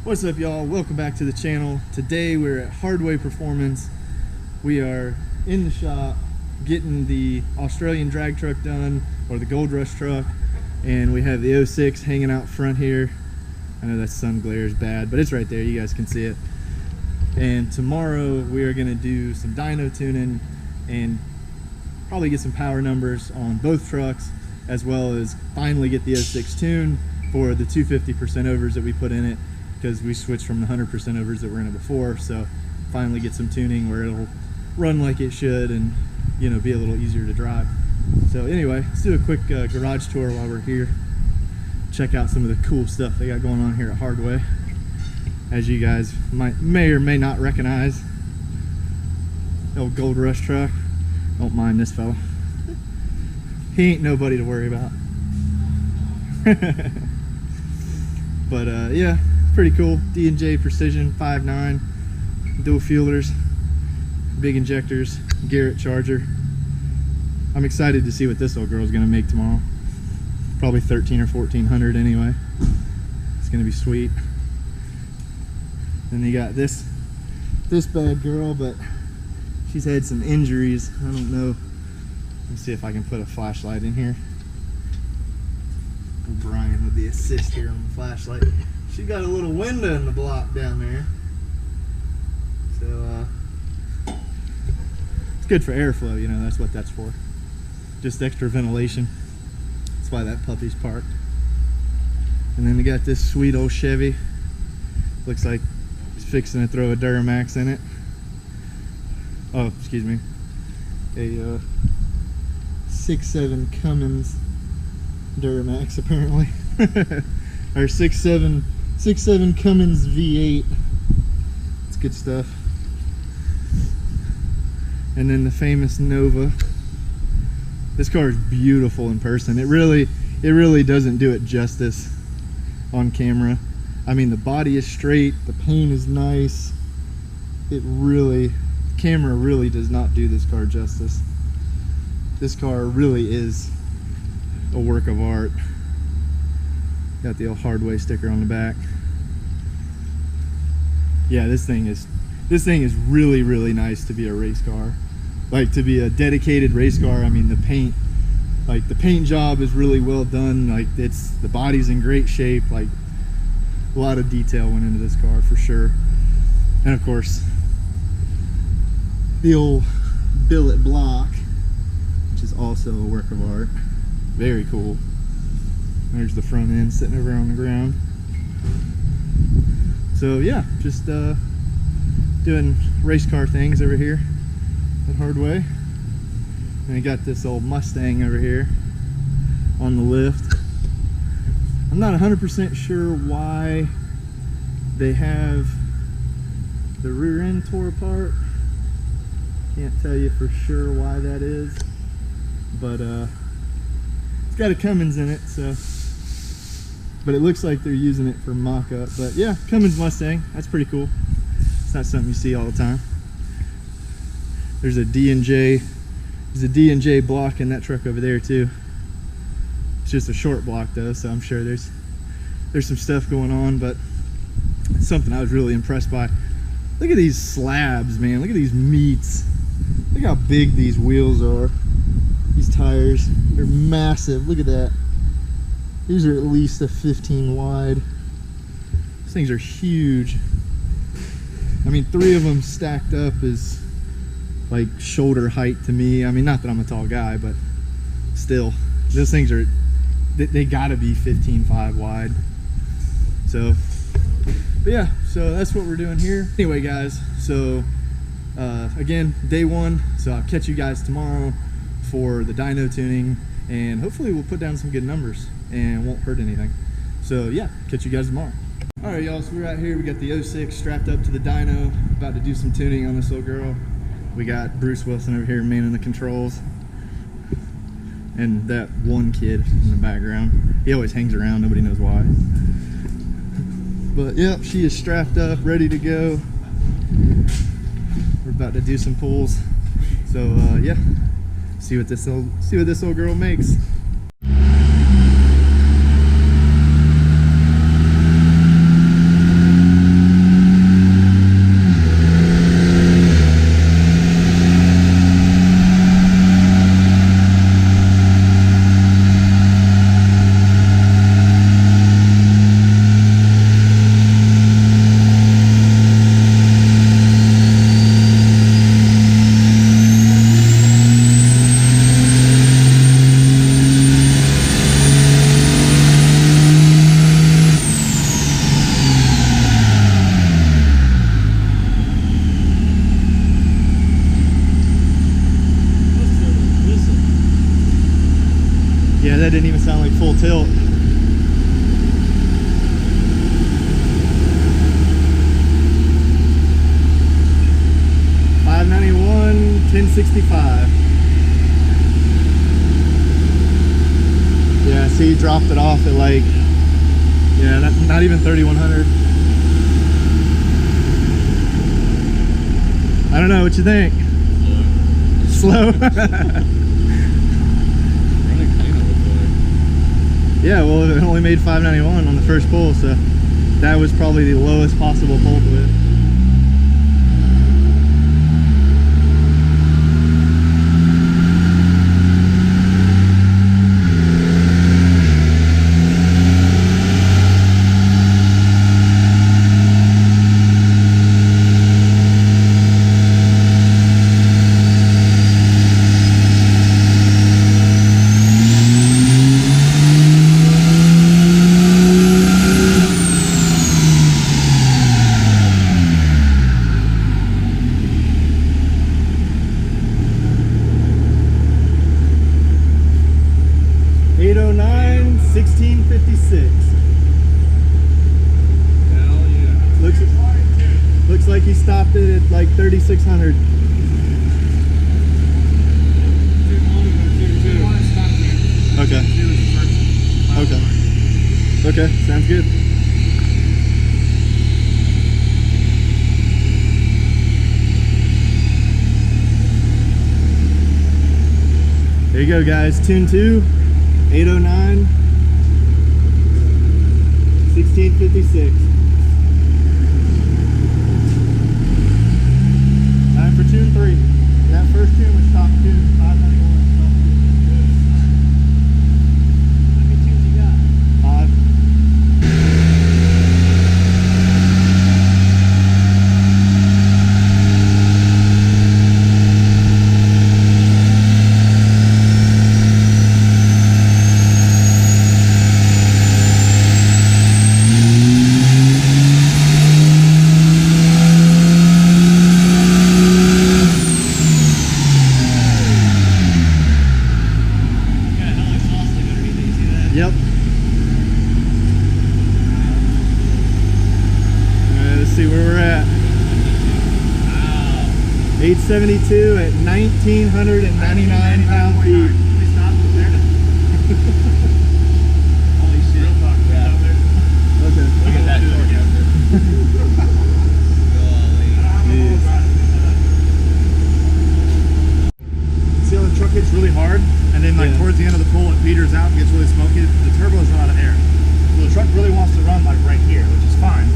What's up, y'all? Welcome back to the channel. Today we're at Hardway Performance. We are in the shop getting the Australian drag truck done, or the Gold Rush truck, and we have the 06 hanging out front here. I know that sun glare is bad, but it's right there, you guys can see it. And tomorrow we are going to do some dyno tuning and probably get some power numbers on both trucks, as well as finally get the 06 tuned for the 250% overs that we put in it, because we switched from the 100% overs that were in it before. So finally get some tuning where it'll run like it should and, you know, be a little easier to drive. So anyway, let's do a quick garage tour while we're here. Check out some of the cool stuff they got going on here at Hardway, as you guys may or may not recognize. The old Gold Rush truck. Don't mind this fella. He ain't nobody to worry about. But yeah, pretty cool. D&J Precision 5.9 dual fuelers, big injectors, Garrett charger. I'm excited to see what this old girl's gonna make tomorrow. Probably 13 or 1400 anyway. It's gonna be sweet. Then you got this bad girl, but she's had some injuries. I don't know. Let's see if I can put a flashlight in here. Brian with the assist here on the flashlight. She got a little window in the block down there, so it's good for airflow, you know, that's what that's for. Just extra ventilation. That's why that puppy's parked. And then we got this sweet old Chevy. Looks like he's fixing to throw a Duramax in it. Oh, excuse me. A 6.7 Cummins Duramax, apparently. Or 6.7 Cummins V8. It's good stuff. And then the famous Nova. This car is beautiful in person. It really doesn't do it justice on camera. I mean, the body is straight, the paint is nice. The camera really does not do this car justice. This car really is a work of art. Got the old Hardway sticker on the back. Yeah, this thing is really nice to be a race car. Like, to be a dedicated race car. I mean, the paint job is really well done. Like, the body's in great shape. Like, a lot of detail went into this car for sure. And of course, the old billet block, which is also a work of art. Very cool. There's the front end sitting over on the ground. So yeah, just doing race car things over here at Hardway. And I got this old Mustang over here on the lift. I'm not 100% sure why they have the rear end tore apart. Can't tell you for sure why that is, but it's got a Cummins in it, so. But it looks like they're using it for mock-up. But yeah, Cummins Mustang, that's pretty cool. It's not something you see all the time. There's a D&J block in that truck over there too. It's just a short block though, so I'm sure there's some stuff going on, but it's something I was really impressed by. Look at these slabs, man. Look at these meats. Look how big these wheels are. These tires, they're massive. Look at that. These are at least a 15 wide. These things are huge. I mean, 3 of them stacked up is like shoulder height to me. I mean, not that I'm a tall guy, but still, those things are, they gotta be 15.5 wide. So, but yeah, so that's what we're doing here. Anyway, guys, so again, day 1. So I'll catch you guys tomorrow for the dyno tuning, and hopefully we'll put down some good numbers and won't hurt anything. So yeah, catch you guys tomorrow. All right, y'all, so we're out here. We got the 06 strapped up to the dyno, about to do some tuning on this little girl. We got Bruce Wilson over here manning the controls, and that one kid in the background. He always hangs around, nobody knows why. But yep, she is strapped up, ready to go. We're about to do some pulls. So yeah, see what this old girl makes. that didn't even sound like full tilt. $591, 1065. Yeah, see, he dropped it off at like, yeah, not even 3,100. I don't know, what you think? Slow. Yeah, well, it only made 591 on the first pull, so that was probably the lowest possible pull width. Looks like he stopped it at like 3,600. Okay. Okay. Okay, sounds good. There you go, guys. Tune 2, 809, 1656. Time for tune 3. That first tune was stock tune 591. How many tunes you got? 5. Yep. Alright, let's see where we're at. Wow. 872 at 1,999 pound-feet. Holy shit. Real talk. Yeah. Okay. Look at that torque out there. See how the truck hits really hard? And then like towards the end of the pull it peters out and gets really smoky. The turbo is not out of air. So the truck really wants to run like right here, which is fine.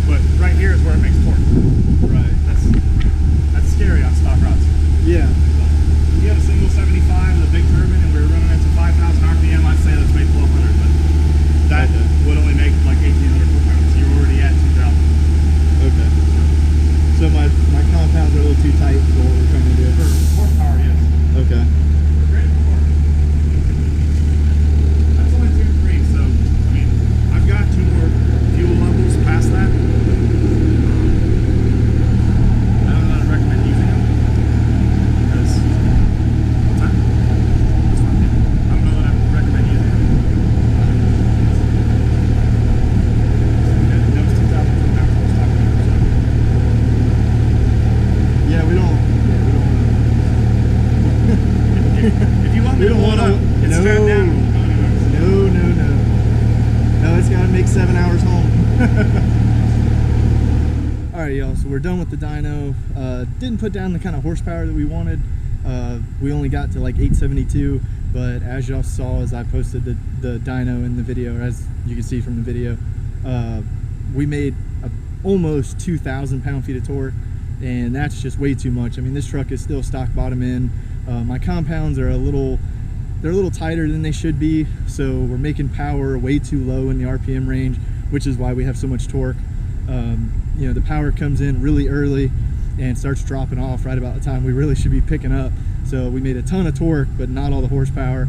But right here is where it makes torque. Right. That's scary on stock rods. Yeah. If you had a single 75 with a big turbine and we were running into 5,000 RPM, I'd say that's made 1,200, but that would only make like 1,800 foot-pounds. So you're already at 2,000. Okay. So my compounds are a little too tight for what we're trying to do. For horsepower, yes. Okay. That's only tune 3, so I mean, I've got 2 more fuel levels past that. I don't know that I recommend using them because what's that? That's fine. I don't know that I recommend using them. That was 2,000 pounds horsepower. Yeah, we don't. If you want me to blow it up, it's strapped down. No, it's gotta make 7 hours home. Alright, y'all, so we're done with the dyno. Didn't put down the kind of horsepower that we wanted. We only got to like 872, but as y'all saw as I posted the dyno in the video, or as you can see from the video, we made almost 2,000 pound-feet of torque, and that's just way too much. I mean, this truck is still stock bottom in. My compounds are a little tighter than they should be, so we're making power way too low in the RPM range, which is why we have so much torque. You know, the power comes in really early and starts dropping off right about the time we really should be picking up. So we made a ton of torque, but not all the horsepower.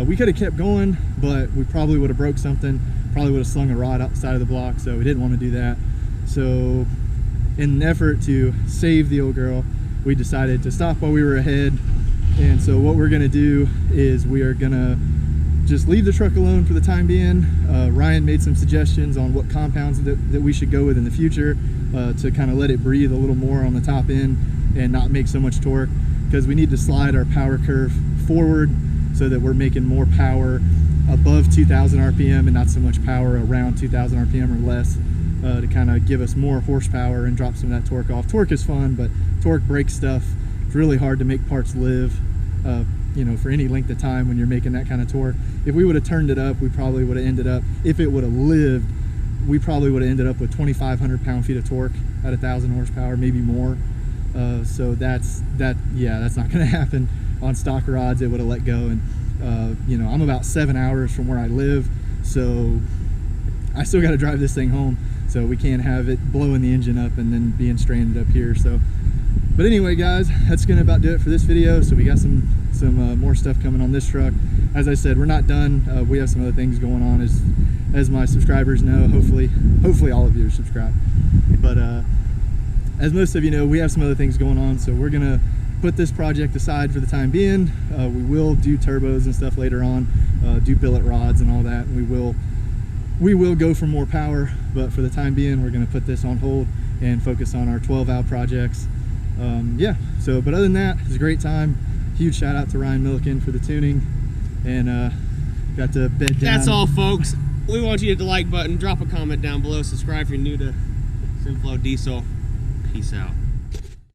We could have kept going, but we probably would have broke something, probably would have slung a rod outside of the block, so we didn't want to do that. So in an effort to save the old girl, we decided to stop while we were ahead. And so what we're gonna do is we are gonna just leave the truck alone for the time being. Ryan made some suggestions on what compounds that we should go with in the future to kind of let it breathe a little more on the top end and not make so much torque, because we need to slide our power curve forward so that we're making more power above 2,000 RPM and not so much power around 2,000 RPM or less, to kind of give us more horsepower and drop some of that torque off. Torque is fun, but torque breaks stuff. It's really hard to make parts live, you know, for any length of time when you're making that kind of torque. If we would have turned it up, we probably would have ended up, if it would have lived, we probably would have ended up with 2,500 pound-feet of torque at 1,000 horsepower, maybe more. So that's not going to happen on stock rods. It would have let go. And you know, I'm about 7 hours from where I live, so I still got to drive this thing home, so we can't have it blowing the engine up and then being stranded up here. So, but anyway, guys, that's gonna about do it for this video. So we got some more stuff coming on this truck. As I said, we're not done. We have some other things going on, as my subscribers know. Hopefully all of you are subscribed, but as most of you know, we have some other things going on, so we're gonna put this project aside for the time being. We will do turbos and stuff later on, do billet rods and all that, and we will go for more power, but for the time being we're going to put this on hold and focus on our 12-valve projects. Yeah, so but other than that, it's a great time. Huge shout out to Ryan Milliken for the tuning, and got to bed down. That's all, folks. We want you to hit the like button, drop a comment down below, subscribe if you're new to Simflow Diesel. Peace out.